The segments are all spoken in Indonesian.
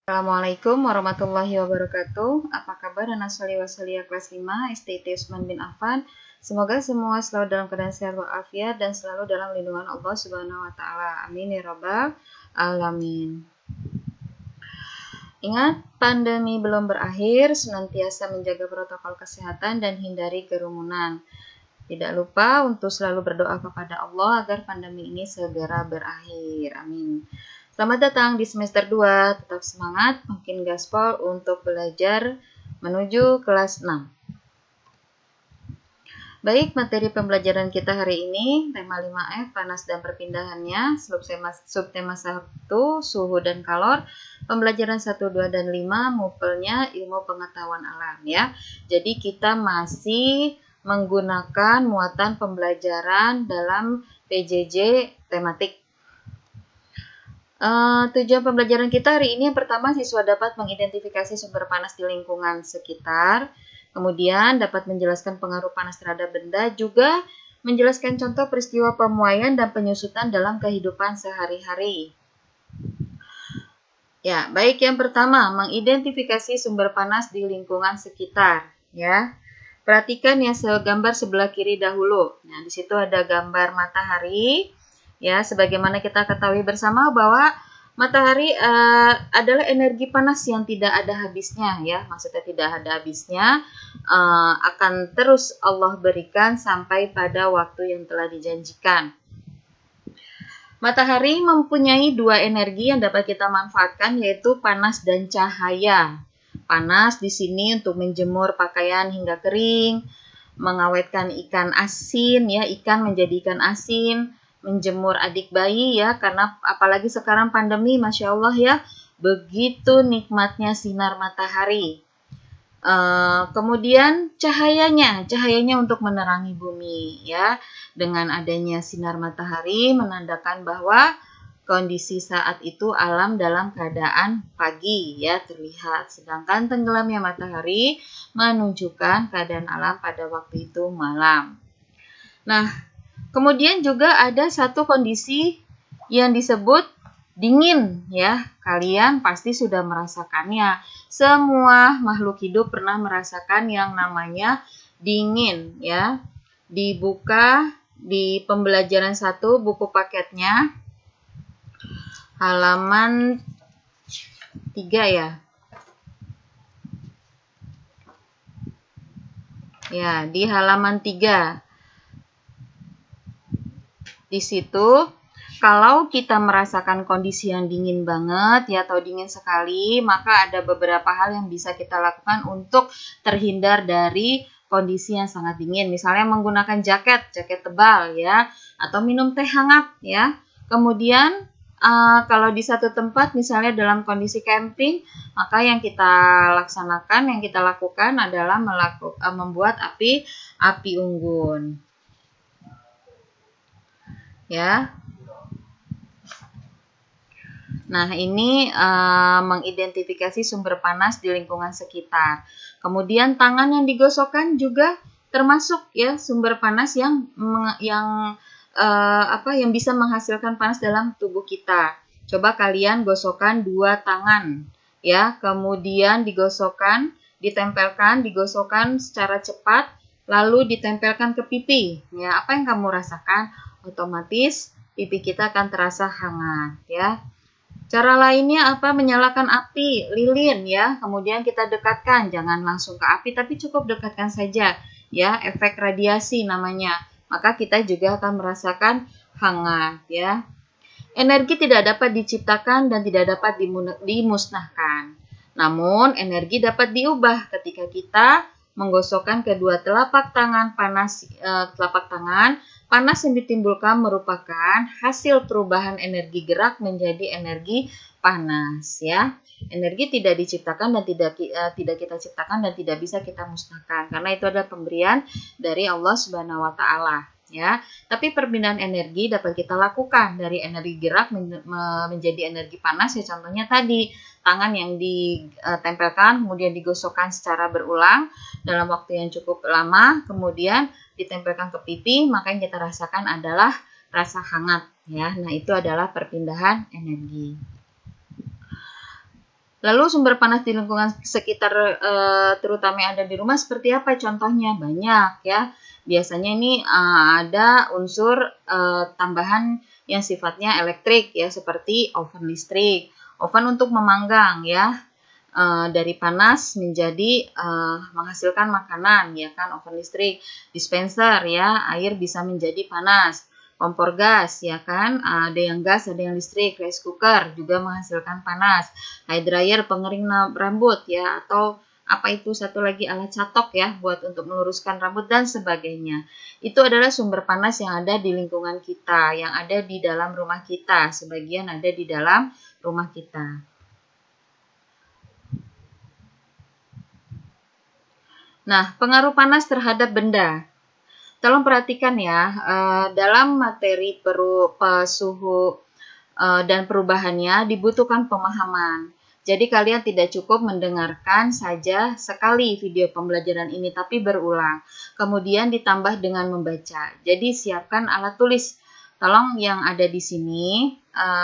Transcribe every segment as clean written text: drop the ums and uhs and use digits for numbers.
Assalamualaikum warahmatullahi wabarakatuh. Apa kabar anak soleh wasolia kelas 5 STT Utsman bin Affan? Semoga semua selalu dalam keadaan sehat walafiat dan selalu dalam lindungan Allah Subhanahu wa taala. Amin ya rabbal alamin. Ingat, pandemi belum berakhir, senantiasa menjaga protokol kesehatan dan hindari kerumunan. Tidak lupa untuk selalu berdoa kepada Allah agar pandemi ini segera berakhir. Amin. Selamat datang di semester 2. Tetap semangat, makin gaspol untuk belajar menuju kelas 6. Baik, materi pembelajaran kita hari ini, tema 5F, panas dan perpindahannya, subtema 1, suhu dan kalor, pembelajaran 1, 2, dan 5, mupelnya ilmu pengetahuan alam ya. Jadi kita masih menggunakan muatan pembelajaran dalam PJJ tematik. Tujuan pembelajaran kita hari ini yang pertama, siswa dapat mengidentifikasi sumber panas di lingkungan sekitar, kemudian dapat menjelaskan pengaruh panas terhadap benda, juga menjelaskan contoh peristiwa pemuaian dan penyusutan dalam kehidupan sehari-hari. Ya, baik, yang pertama, mengidentifikasi sumber panas di lingkungan sekitar ya. Perhatikan ya gambar sebelah kiri dahulu. Nah, di situ ada gambar matahari. Ya, sebagaimana kita ketahui bersama bahwa matahari adalah energi panas yang tidak ada habisnya ya. Maksudnya tidak ada habisnya, akan terus Allah berikan sampai pada waktu yang telah dijanjikan. Matahari mempunyai dua energi yang dapat kita manfaatkan, yaitu panas dan cahaya. Panas di sini untuk menjemur pakaian hingga kering, mengawetkan ikan asin ya, ikan menjadi ikan asin, menjemur adik bayi ya, karena apalagi sekarang pandemi, Masya Allah ya, begitu nikmatnya sinar matahari. Kemudian cahayanya untuk menerangi bumi ya. Dengan adanya sinar matahari menandakan bahwa kondisi saat itu alam dalam keadaan pagi ya terlihat, sedangkan tenggelamnya matahari menunjukkan keadaan alam pada waktu itu malam. Nah, kemudian juga ada satu kondisi yang disebut dingin ya. Kalian pasti sudah merasakannya. Semua makhluk hidup pernah merasakan yang namanya dingin ya. Dibuka di pembelajaran 1 buku paketnya halaman 3 ya. Ya, di halaman 3. Di situ kalau kita merasakan kondisi yang dingin banget ya atau dingin sekali, maka ada beberapa hal yang bisa kita lakukan untuk terhindar dari kondisi yang sangat dingin. Misalnya menggunakan jaket tebal ya, atau minum teh hangat ya. Kemudian kalau di satu tempat misalnya dalam kondisi camping, maka yang kita lakukan adalah membuat api unggun. Ya. Nah, ini mengidentifikasi sumber panas di lingkungan sekitar. Kemudian tangan yang digosokkan juga termasuk ya sumber panas yang bisa menghasilkan panas dalam tubuh kita. Coba kalian gosokkan 2 tangan ya, kemudian digosokkan secara cepat, lalu ditempelkan ke pipi. Ya, apa yang kamu rasakan? Otomatis pipi kita akan terasa hangat ya. Cara lainnya apa? Menyalakan api lilin ya. Kemudian kita dekatkan, jangan langsung ke api tapi cukup dekatkan saja ya, efek radiasi namanya. Maka kita juga akan merasakan hangat ya. Energi tidak dapat diciptakan dan tidak dapat dimusnahkan. Namun energi dapat diubah ketika kita menggosokkan kedua telapak tangan panas yang ditimbulkan merupakan hasil perubahan energi gerak menjadi energi panas ya. Energi tidak diciptakan dan tidak kita ciptakan dan tidak bisa kita musnahkan karena itu adalah pemberian dari Allah Subhanahu wa taala ya. Tapi perpindahan energi dapat kita lakukan dari energi gerak menjadi energi panas ya, contohnya tadi tangan yang ditempelkan kemudian digosokkan secara berulang dalam waktu yang cukup lama, kemudian ditempelkan ke pipi, maka yang kita rasakan adalah rasa hangat ya. Nah, itu adalah perpindahan energi. Lalu sumber panas di lingkungan sekitar terutama yang ada di rumah seperti apa contohnya? Banyak ya. Biasanya ini ada unsur tambahan yang sifatnya elektrik ya, seperti oven listrik. Oven untuk memanggang ya, dari panas menjadi menghasilkan makanan ya kan, oven listrik. Dispenser ya, air bisa menjadi panas. Kompor gas ya kan, ada yang gas, ada yang listrik. Rice cooker juga menghasilkan panas. Hair dryer pengering rambut ya, atau apa itu satu lagi, alat catok ya, buat untuk meluruskan rambut dan sebagainya. Itu adalah sumber panas yang ada di lingkungan kita, yang ada di dalam rumah kita. Sebagian ada di dalam rumah kita. Nah, pengaruh panas terhadap benda. Tolong perhatikan ya, dalam materi suhu dan perubahannya dibutuhkan pemahaman. Jadi kalian tidak cukup mendengarkan saja sekali video pembelajaran ini, tapi berulang. Kemudian ditambah dengan membaca. Jadi siapkan alat tulis. Tolong yang ada di sini,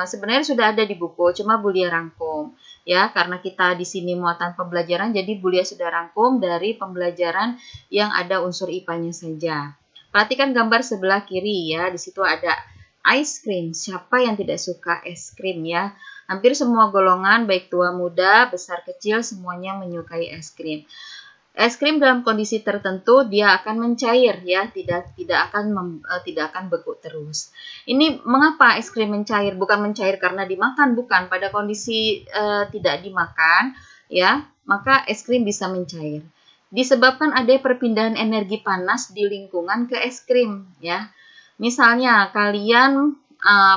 sebenarnya sudah ada di buku, cuma Bulia rangkum. Ya, karena kita di sini muatan pembelajaran, jadi Bulia sudah rangkum dari pembelajaran yang ada unsur IPA-nya saja. Perhatikan gambar sebelah kiri ya, di situ ada ice cream. Siapa yang tidak suka es krim ya? Hampir semua golongan, baik tua muda, besar kecil, semuanya menyukai es krim. Es krim dalam kondisi tertentu dia akan mencair ya, tidak akan beku terus. Ini mengapa es krim mencair? Bukan mencair karena dimakan, bukan. Pada kondisi tidak dimakan ya, maka es krim bisa mencair. Disebabkan ada perpindahan energi panas di lingkungan ke es krim ya. Misalnya kalian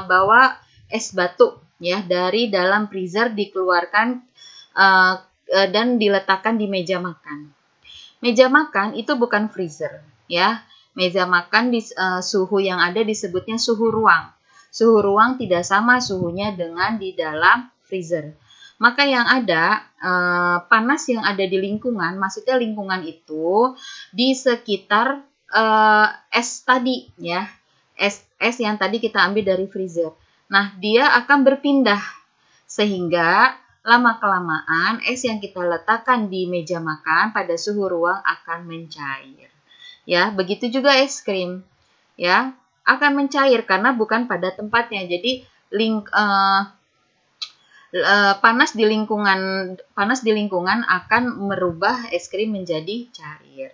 bawa es batu ya dari dalam freezer, dikeluarkan dan diletakkan di meja makan. Meja makan itu bukan freezer ya. Meja makan di suhu yang ada disebutnya suhu ruang. Suhu ruang tidak sama suhunya dengan di dalam freezer. Maka yang ada, panas yang ada di lingkungan, maksudnya lingkungan itu di sekitar es tadi ya, es yang tadi kita ambil dari freezer. Nah, dia akan berpindah sehingga lama-kelamaan es yang kita letakkan di meja makan pada suhu ruang akan mencair. Ya, begitu juga es krim. Ya, akan mencair karena bukan pada tempatnya. Jadi panas di lingkungan akan merubah es krim menjadi cair.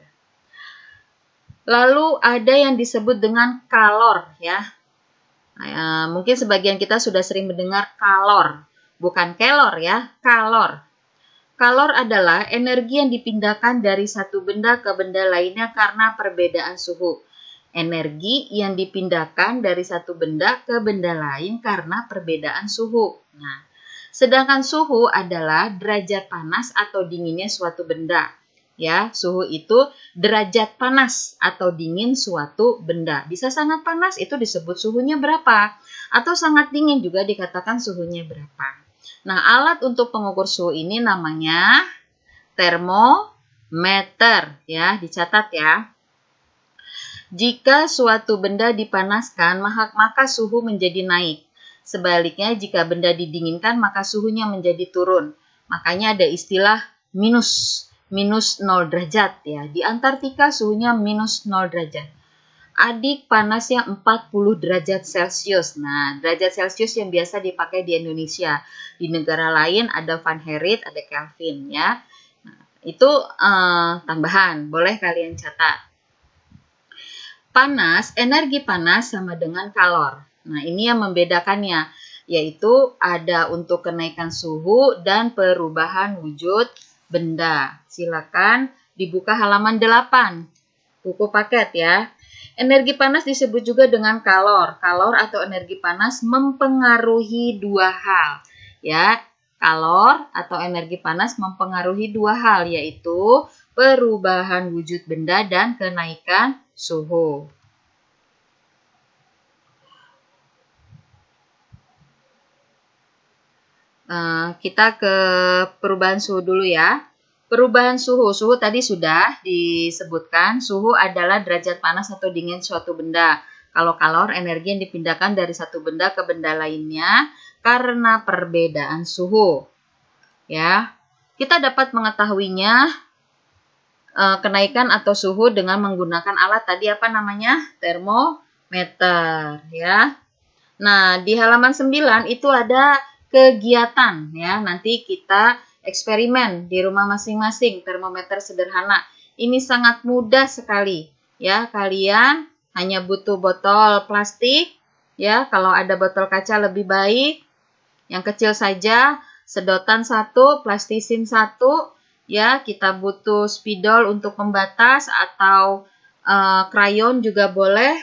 Lalu ada yang disebut dengan kalor ya. Mungkin sebagian kita sudah sering mendengar kalor, bukan kelor ya, kalor. Kalor adalah energi yang dipindahkan dari satu benda ke benda lainnya karena perbedaan suhu. Energi yang dipindahkan dari satu benda ke benda lain karena perbedaan suhu. Nah, sedangkan suhu adalah derajat panas atau dinginnya suatu benda. Ya, suhu itu derajat panas atau dingin suatu benda. Bisa sangat panas itu disebut suhunya berapa, atau sangat dingin juga dikatakan suhunya berapa. Nah, alat untuk pengukur suhu ini namanya termometer ya, dicatat ya. Jika suatu benda dipanaskan, maka suhu menjadi naik. Sebaliknya, jika benda didinginkan, maka suhunya menjadi turun. Makanya ada istilah minus 0 derajat ya. Di Antartika suhunya minus 0 derajat. Adik panasnya 40 derajat Celcius. Nah, derajat Celcius yang biasa dipakai di Indonesia. Di negara lain ada Fahrenheit, ada Kelvin ya. Nah, itu tambahan, boleh kalian catat. Energi panas sama dengan kalor. Nah, ini yang membedakannya, yaitu ada untuk kenaikan suhu dan perubahan wujud benda. Silakan dibuka halaman 8, buku paket ya. Energi panas disebut juga dengan kalor. Kalor atau energi panas mempengaruhi dua hal. Ya, kalor atau energi panas mempengaruhi dua hal, yaitu perubahan wujud benda dan kenaikan suhu. Kita ke perubahan suhu dulu ya. Perubahan suhu. Suhu tadi sudah disebutkan. Suhu adalah derajat panas atau dingin suatu benda. Kalau kalor, energi yang dipindahkan dari satu benda ke benda lainnya karena perbedaan suhu. ya. Kita dapat mengetahuinya kenaikan atau suhu dengan menggunakan alat tadi apa namanya? Termometer, ya. Nah, di halaman 9 itu ada kegiatan, ya. Nanti kita eksperimen di rumah masing-masing termometer sederhana. Ini sangat mudah sekali, ya. Kalian hanya butuh botol plastik, ya. Kalau ada botol kaca lebih baik. Yang kecil saja, sedotan 1, plastisin 1, ya. Kita butuh spidol untuk membatas atau krayon juga boleh.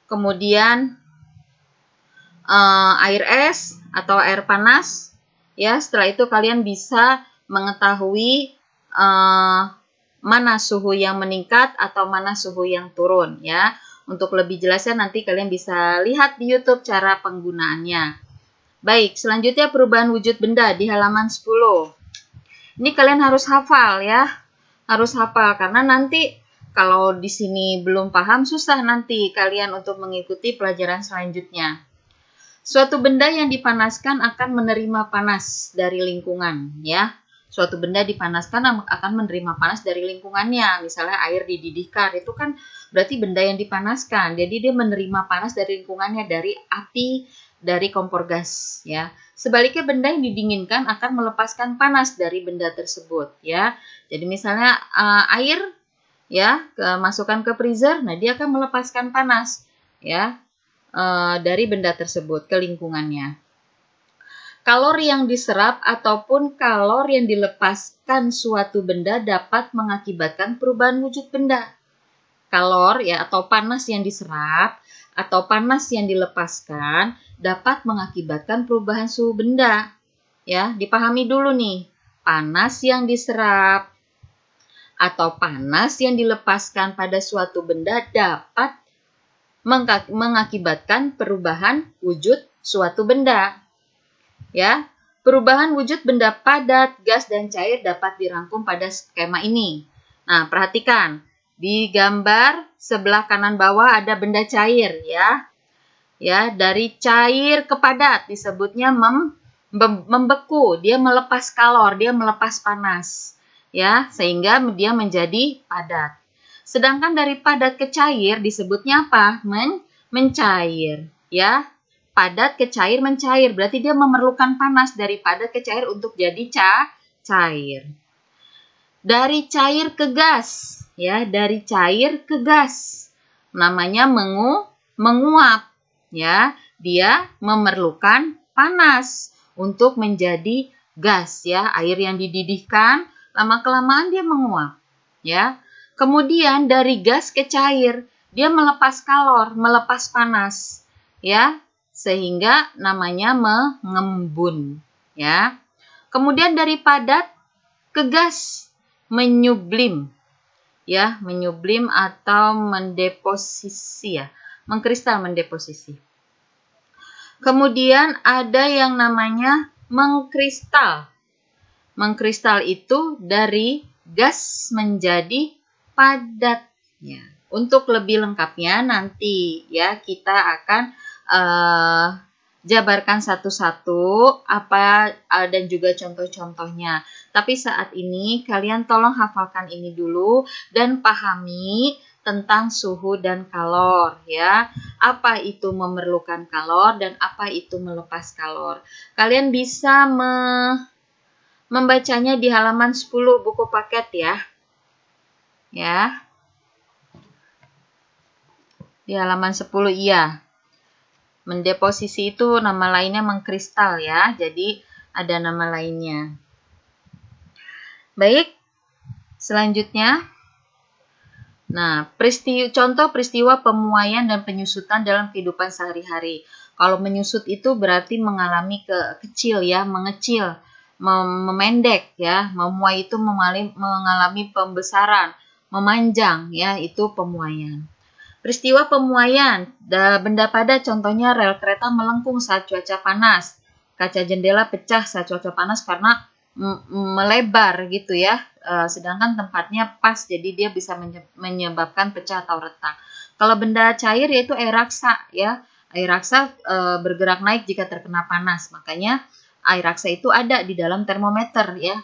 Kemudian air es atau air panas, ya. Setelah itu kalian bisa mengetahui mana suhu yang meningkat atau mana suhu yang turun, ya. Untuk lebih jelasnya nanti kalian bisa lihat di YouTube cara penggunaannya. Baik, selanjutnya perubahan wujud benda di halaman 10. Ini kalian harus hafal, ya. Harus hafal karena nanti kalau di sini belum paham susah nanti kalian untuk mengikuti pelajaran selanjutnya. Suatu benda yang dipanaskan akan menerima panas dari lingkungan, ya. Suatu benda dipanaskan akan menerima panas dari lingkungannya. Misalnya air dididihkan, itu kan berarti benda yang dipanaskan. Jadi dia menerima panas dari lingkungannya, dari api, dari kompor gas, ya. Sebaliknya benda yang didinginkan akan melepaskan panas dari benda tersebut, ya. Jadi misalnya air, ya, masukkan ke freezer, nah dia akan melepaskan panas, ya, dari benda tersebut ke lingkungannya. Kalori yang diserap ataupun kalori yang dilepaskan suatu benda dapat mengakibatkan perubahan wujud benda. Kalor, ya, atau panas yang diserap atau panas yang dilepaskan dapat mengakibatkan perubahan suhu benda. Ya, dipahami dulu nih. Panas yang diserap atau panas yang dilepaskan pada suatu benda dapat mengakibatkan perubahan wujud suatu benda. Ya, perubahan wujud benda padat, gas, dan cair dapat dirangkum pada skema ini. Nah, perhatikan. Di gambar sebelah kanan bawah ada benda cair, ya. Ya, dari cair ke padat disebutnya membeku. Dia melepas kalor, dia melepas panas, ya, sehingga dia menjadi padat. Sedangkan dari padat ke cair disebutnya apa? Mencair, ya. Padat ke cair, mencair. Berarti dia memerlukan panas dari padat ke cair untuk jadi cair. Dari cair ke gas, ya, dari cair ke gas. Namanya menguap, ya. Dia memerlukan panas untuk menjadi gas, ya. Air yang dididihkan lama-kelamaan dia menguap, ya. Kemudian dari gas ke cair, dia melepas kalor, melepas panas, ya. Sehingga namanya mengembun, ya. Kemudian dari padat ke gas, menyublim, ya, menyublim atau mendeposisi, ya, mengkristal, mendeposisi. Kemudian ada yang namanya mengkristal. Mengkristal itu dari gas menjadi padat, ya. Untuk lebih lengkapnya nanti, ya, kita akan jabarkan satu-satu apa dan juga contoh-contohnya. Tapi saat ini kalian tolong hafalkan ini dulu dan pahami tentang suhu dan kalor, ya. Apa itu memerlukan kalor dan apa itu melepas kalor. Kalian bisa membacanya di halaman 10 buku paket, ya. Ya. Di halaman 10, iya. Mendeposisi itu nama lainnya mengkristal, ya. Jadi ada nama lainnya. Baik, selanjutnya. Nah, contoh peristiwa pemuaian dan penyusutan dalam kehidupan sehari-hari. Kalau menyusut itu berarti mengalami kecil, ya, mengecil, memendek, ya. Memuai itu mengalami pembesaran, memanjang, ya, itu pemuaian. Peristiwa pemuaian, benda padat contohnya rel kereta melengkung saat cuaca panas. Kaca jendela pecah saat cuaca panas karena melebar gitu, ya. Sedangkan tempatnya pas, jadi dia bisa menyebabkan pecah atau retak. Kalau benda cair yaitu air raksa, ya. Air raksa bergerak naik jika terkena panas. Makanya air raksa itu ada di dalam termometer ya.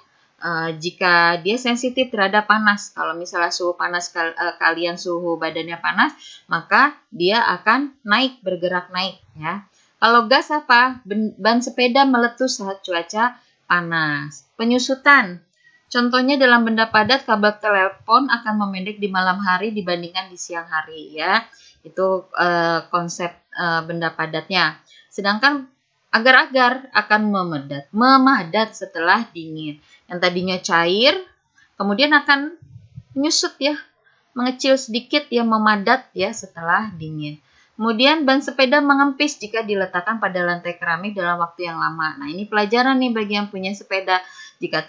Jika dia sensitif terhadap panas, kalau misalnya suhu panas kalian suhu badannya panas, maka dia akan naik, bergerak naik ya. Kalau gas apa? Ban sepeda meletus saat cuaca panas. Penyusutan. Contohnya dalam benda padat, kabel telepon akan memendek di malam hari dibandingkan di siang hari ya. Itu konsep benda padatnya. Sedangkan agar-agar akan memadat setelah dingin. Yang tadinya cair, kemudian akan menyusut ya, mengecil sedikit ya, memadat ya setelah dingin. Kemudian ban sepeda mengempis jika diletakkan pada lantai keramik dalam waktu yang lama. Nah, ini pelajaran nih bagi yang punya sepeda. Jika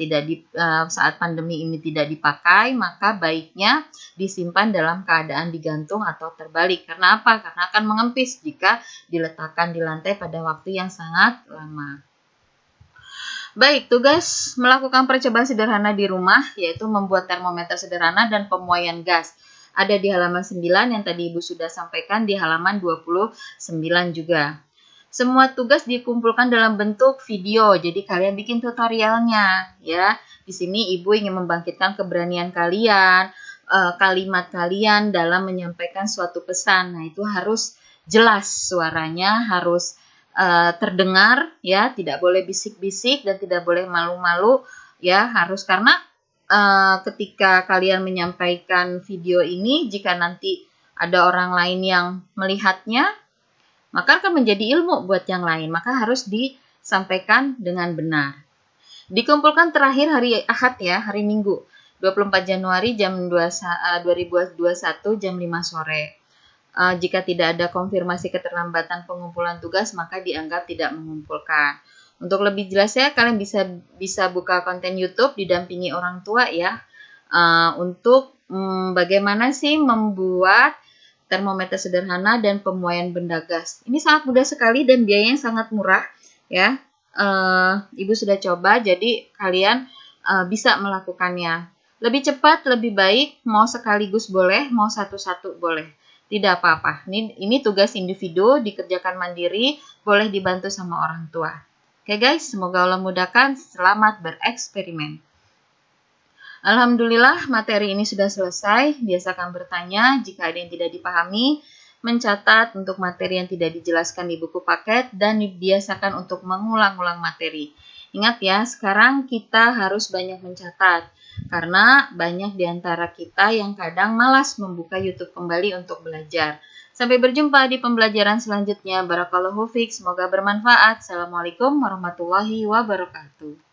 saat pandemi ini tidak dipakai, maka baiknya disimpan dalam keadaan digantung atau terbalik. Karena apa? Karena akan mengempis jika diletakkan di lantai pada waktu yang sangat lama. Baik, tugas melakukan percobaan sederhana di rumah, yaitu membuat termometer sederhana dan pemuaian gas. Ada di halaman 9 yang tadi Ibu sudah sampaikan, di halaman 29 juga. Semua tugas dikumpulkan dalam bentuk video, jadi kalian bikin tutorialnya ya. Di sini Ibu ingin membangkitkan keberanian kalian, kalimat kalian dalam menyampaikan suatu pesan. Nah, itu harus jelas suaranya, harus terdengar ya, tidak boleh bisik-bisik dan tidak boleh malu-malu ya, harus, karena ketika kalian menyampaikan video ini, jika nanti ada orang lain yang melihatnya, maka akan menjadi ilmu buat yang lain, maka harus disampaikan dengan benar. Dikumpulkan terakhir hari Ahad ya, hari Minggu, 24 Januari jam 2021 jam 5 sore. Jika tidak ada konfirmasi keterlambatan pengumpulan tugas, maka dianggap tidak mengumpulkan. Untuk lebih jelasnya, kalian bisa buka konten YouTube didampingi orang tua ya, untuk bagaimana sih membuat termometer sederhana dan pemuaian benda gas. Ini sangat mudah sekali dan biayanya sangat murah ya. Ibu sudah coba, jadi kalian bisa melakukannya. Lebih cepat, lebih baik, mau sekaligus boleh, mau satu-satu boleh. Tidak apa-apa. Ini tugas individu, dikerjakan mandiri, boleh dibantu sama orang tua. Oke guys, semoga Allah mudahkan. Selamat bereksperimen. Alhamdulillah, materi ini sudah selesai. Biasakan bertanya jika ada yang tidak dipahami, mencatat untuk materi yang tidak dijelaskan di buku paket, dan biasakan untuk mengulang-ulang materi. Ingat ya, sekarang kita harus banyak mencatat, karena banyak di antara kita yang kadang malas membuka YouTube kembali untuk belajar. Sampai berjumpa di pembelajaran selanjutnya. Barakallahu fiik, semoga bermanfaat. Assalamualaikum warahmatullahi wabarakatuh.